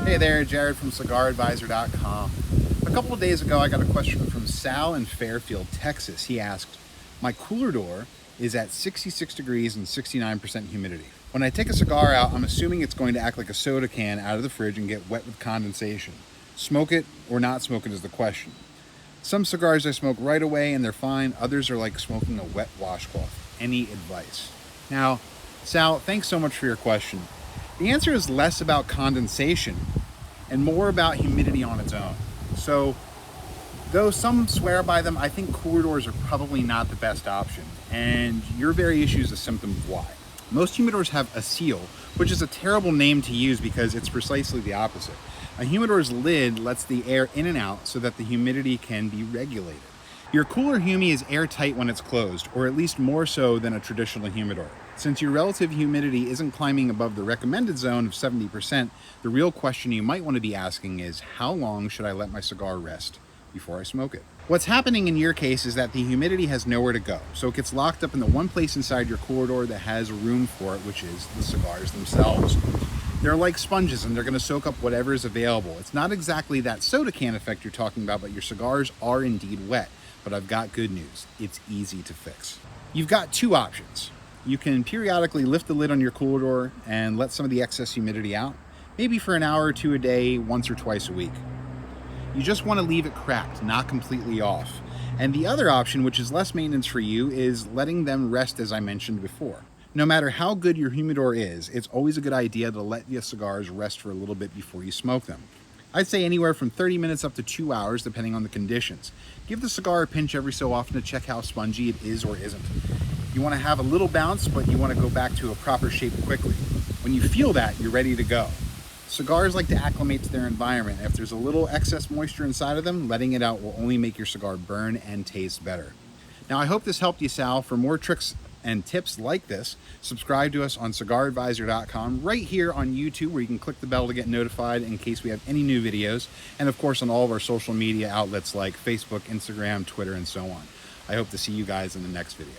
Hey there, Jared from cigaradvisor.com. A couple of days ago, I got a question from Sal in Fairfield, Texas. He asked, my cooler door is at 66 degrees and 69% humidity. When I take a cigar out, I'm assuming it's going to act like a soda can out of the fridge and get wet with condensation. Smoke it or not smoke it is the question. Some cigars I smoke right away and they're fine. Others are like smoking a wet washcloth. Any advice? Now, Sal, thanks so much for your question. The answer is less about condensation and more about humidity on its own. So, though some swear by them, I think cooler doors are probably not the best option, and your very issue is a symptom of why. Most humidors have a seal, which is a terrible name to use because it's precisely the opposite. A humidor's lid lets the air in and out so that the humidity can be regulated. Your cooler humi is airtight when it's closed, or at least more so than a traditional humidor. Since your relative humidity isn't climbing above the recommended zone of 70%, the real question you might want to be asking is, how long should I let my cigar rest before I smoke it? What's happening in your case is that the humidity has nowhere to go, so it gets locked up in the one place inside your cooler door that has room for it, which is the cigars themselves. They're like sponges and they're going to soak up whatever is available. It's not exactly that soda can effect you're talking about, but your cigars are indeed wet. But I've got good news. It's easy to fix. You've got two options. You can periodically lift the lid on your cooler door and let some of the excess humidity out, maybe for an hour or two a day, once or twice a week. You just want to leave it cracked, not completely off. And the other option, which is less maintenance for you, is letting them rest as I mentioned before. No matter how good your humidor is, it's always a good idea to let your cigars rest for a little bit before you smoke them. I'd say anywhere from 30 minutes up to 2 hours, depending on the conditions. Give the cigar a pinch every so often to check how spongy it is or isn't. You want to have a little bounce, but you want to go back to a proper shape quickly. When you feel that, you're ready to go. Cigars like to acclimate to their environment. If there's a little excess moisture inside of them, letting it out will only make your cigar burn and taste better. Now, I hope this helped you, Sal. For more tricks and tips like this, subscribe to us on cigaradvisor.com, right here on YouTube, where you can click the bell to get notified in case we have any new videos, and of course on all of our social media outlets like Facebook, Instagram, Twitter, and so on. I hope to see you guys in the next video.